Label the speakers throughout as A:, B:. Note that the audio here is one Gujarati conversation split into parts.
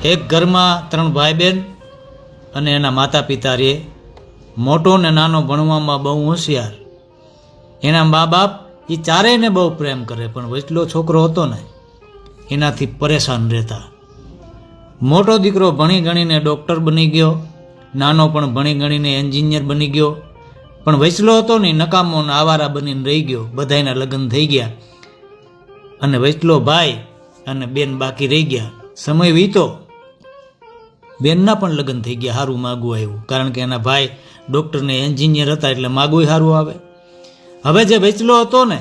A: એક ઘરમાં 3 ભાઈ બહેન અને એના માતા પિતા રહે. મોટો ને નાનો ભણવામાં બહુ હોશિયાર. એના મા બાપ એ ચારેયને બહુ પ્રેમ કરે, પણ વચલો છોકરો હતો ને એનાથી પરેશાન રહેતા. મોટો દીકરો ભણી ગણીને ડૉક્ટર બની ગયો, નાનો પણ ભણી ગણીને એન્જિનિયર બની ગયો, પણ વચલો હતો ને નકામો ને આવારા બનીને રહી ગયો. બધાયના લગ્ન થઈ ગયા અને વચલો ભાઈ અને બેન બાકી રહી ગયા. સમય વીતો, બેનના પણ લગ્ન થઈ ગયા. સારું માગું આવ્યું, કારણ કે એના ભાઈ ડૉક્ટર ને એન્જિનિયર હતા એટલે માગું સારું આવે. હવે જે વચલો હતો ને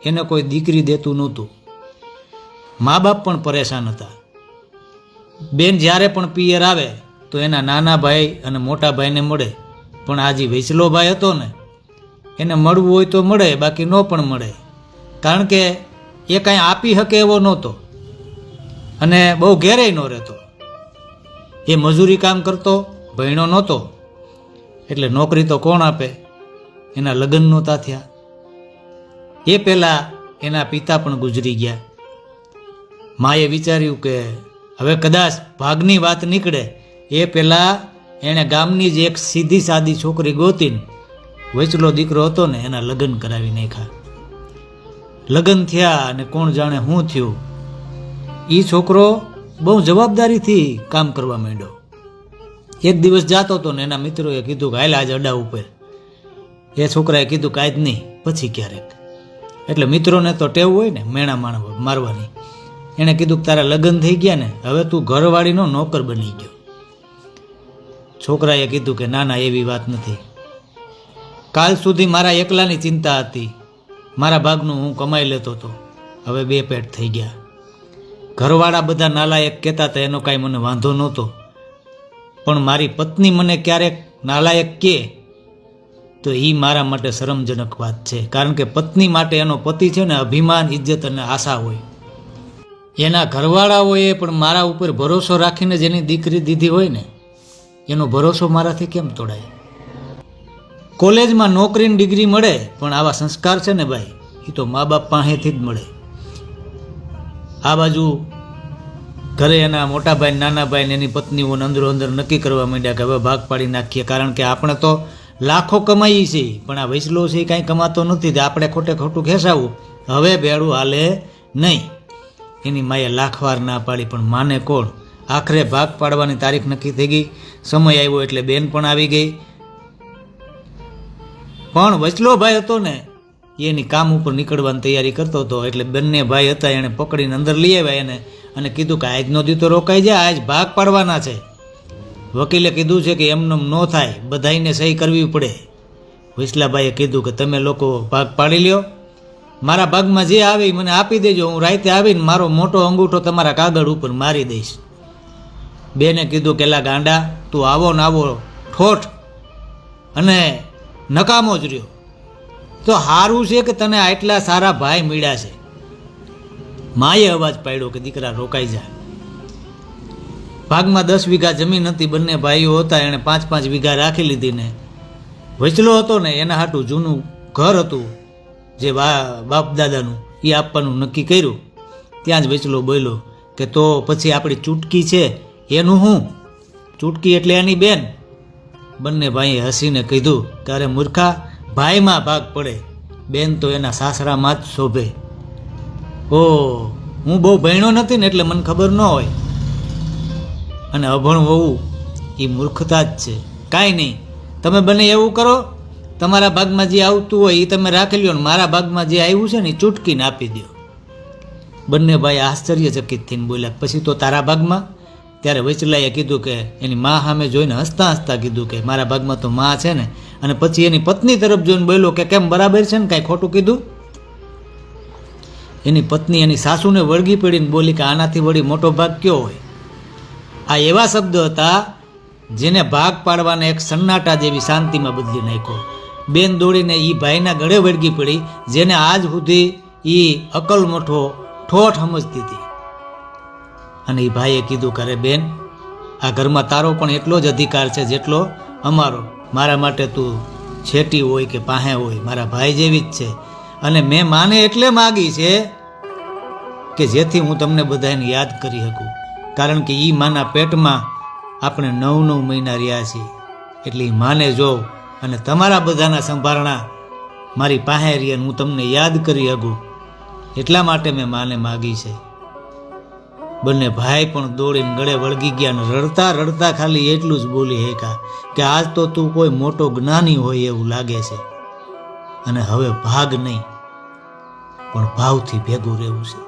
A: એને કોઈ દીકરી દેતું નહોતું. મા બાપ પણ પરેશાન હતા. બેન જ્યારે પણ પિયર આવે તો એના નાના ભાઈ અને મોટા ભાઈને મળે, પણ આ જે વચલો ભાઈ હતો ને એને મળવું હોય તો મળે, બાકી ન પણ મળે, કારણ કે એ કાંઈ આપી શકે એવો નહોતો અને બહુ ઘેરેય ન રહેતો. એ મજૂરી કામ કરતો, ભણ્યો નહોતો, એટલે નોકરી તો કોણ આપે. એના લગ્ન નહોતા થયા. એ પહેલાં એના પિતા પણ ગુજરી ગયા. માએ વિચાર્યું કે હવે કદાચ ભાગની વાત નીકળે એ પહેલાં એણે ગામની જ એક સીધી સાદી છોકરી ગોતીને વચલો દીકરો હતો ને એના લગ્ન કરાવી નાખ્યા. લગ્ન થયા અને કોણ જાણે શું થયું. એ છોકરો બહુ જવાબદારીથી કામ કરવા માંડ્યો. એક દિવસ જાતો હતો ને એના મિત્રોએ કીધું કે હાલ આજ અડા ઉપર. એ છોકરાએ કીધું કે આજ નહીં, પછી ક્યારેક. એટલે મિત્રોને તો ટેવ હોય ને મેણા મારવાની. એણે કીધું કે તારા લગ્ન થઈ ગયા ને, હવે તું ઘરવાળીનો નોકર બની ગયો. છોકરાએ કીધું કે ના ના, એવી વાત નથી. કાલ સુધી મારા એકલાની ચિંતા હતી, મારા ભાગનું હું કમાઈ લેતો હતો, હવે 2 પેટ થઈ ગયા. ઘરવાળા બધા નાલાયક કહેતા હતા, એનો કાંઈ મને વાંધો નહોતો, પણ મારી પત્ની મને ક્યારેક નાલાયક કહે તો એ મારા માટે શરમજનક વાત છે, કારણ કે પત્ની માટે એનો પતિ છે ને અભિમાન, ઇજ્જત અને આશા હોય. એના ઘરવાળાઓએ પણ મારા ઉપર ભરોસો રાખીને જેની દીકરી દીધી હોય ને એનો ભરોસો મારાથી કેમ તોડાય. કોલેજમાં નોકરીની ડિગ્રી મળે, પણ આવા સંસ્કાર છે ને ભાઈ, એ તો મા બાપ પાસેથી જ મળે. આ બાજુ ઘરે એના મોટા ભાઈ નાના ભાઈ એની પત્નીઓને અંદરો અંદર નક્કી કરવા માંડ્યા કે હવે ભાગ પાડી નાખીએ, કારણ કે આપણે તો લાખો કમાઈએ છીએ, પણ આ વચલો છે કાંઈ કમાતો નથી, આપણે ખોટે ખોટું ખેંચાવું, હવે ભેળું હાલે નહીં. એની માએ લાખવાર ના પાડી, પણ માને કોણ. આખરે ભાગ પાડવાની તારીખ નક્કી થઈ ગઈ. સમય આવ્યો એટલે બેન પણ આવી ગઈ. પણ વચલો ભાઈ હતો ને એની કામ ઉપર નીકળવાની તૈયારી કરતો હતો, એટલે બંને ભાઈ હતા એણે પકડીને અંદર લઈ આવ્યા એને અને કીધું કે આજનો દી તો રોકાઈ જાય, આજ ભાગ પાડવાના છે. વકીલે કીધું છે કે એમનેમ ન થાય, બધાઈને સહી કરવી પડે. વચલાભાઈએ કીધું કે તમે લોકો ભાગ પાડી લ્યો, મારા ભાગમાં જે આવે મને આપી દેજો, હું રાતે આવીને મારો મોટો અંગૂઠો તમારા કાગળ ઉપર મારી દઈશ. બેને કીધું કે લા ગાંડા, તું આવો ને આવો ઠોઠ અને નકામો જ રહ્યો, તો સારું છે કે તને આટલા સારા ભાઈ મળ્યા છે. માએ અવાજ પાડ્યો કે દીકરા રોકાઈ જાય. ભાગમાં 10 વીઘા જમીન હતી, બંને ભાઈઓ હતા, એણે 5-5 વીઘા રાખી લીધી ને વચલો હતો ને એના હાટું જૂનું ઘર હતું જે બાપ દાદાનું, એ આપવાનું નક્કી કર્યું. ત્યાં જ વચલો બોલ્યો કે તો પછી આપણી ચૂટકી છે એનું શું? ચૂટકી એટલે એની બેન. બંને ભાઈએ હસીને કીધું કે અરે મૂર્ખા, ભાઈમાં ભાગ પડે, બેન તો એના સાસરામાં જ શોભે. ઓ, હું બહુ ભણ્યો નથી ને એટલે મને ખબર ન હોય, અને અભણ હોવું એ મૂર્ખતા જ છે. કાંઈ નહીં, તમે બંને એવું કરો, તમારા ભાગમાં જે આવતું હોય એ તમે રાખી લ્યો, ને મારા ભાગમાં જે આવ્યું છે ને એ ચૂટકીને આપી દો. બંને ભાઈ આશ્ચર્યચકિત થઈને બોલ્યા પછી તો તારા ભાગમાં? ત્યારે વચલાએ કીધું કે એની મા સામે જોઈને હસતા હસતા કીધું કે મારા ભાગમાં તો મા છે ને, અને પછી એની પત્ની તરફ જોઈને બોલ્યો કે કેમ બરાબર છે ને, કાંઈ ખોટું કીધું? એની પત્ની એની સાસુને વળગી પડીને બોલી કે આનાથી વળી મોટો ભાગ કયો હોય? આ એવા શબ્દ હતા જેને ભાગ પાડવાને એક સન્નાટા જેવી શાંતિમાં બદલી નાખ્યો. બેન દોડીને એ ભાઈના ગળે વળગી પડી, જેને આજ સુધી એ અકલ મોઠો ઠોઠ સમજતી હતી. અને એ ભાઈએ કીધું કે અરે બેન, આ ઘરમાં તારો પણ એટલો જ અધિકાર છે જેટલો અમારો. મારા માટે તું છેટી હોય કે પાહે હોય, મારા ભાઈ જેવી જ છે, અને મેં માને એટલે માગી છે કે જેથી હું તમને બધાને યાદ કરી શકું, કારણ કે એ માના પેટમાં આપણે 9 મહિના રહ્યા છીએ. એટલે એ માને જોઉં અને તમારા બધાના સંભારણા મારી પાસે રહી અને હું તમને યાદ કરી શકું એટલા માટે મેં માને માગી છે. બંને ભાઈ પણ દોડીને ગળે વળગી ગયા અને રડતા રડતા ખાલી એટલું જ બોલી હેકા કે આજ તો તું કોઈ મોટો જ્ઞાની હોય એવું લાગે છે અને હવે ભાગ નહીં પણ ભાવથી ભેગું રહેવું છે.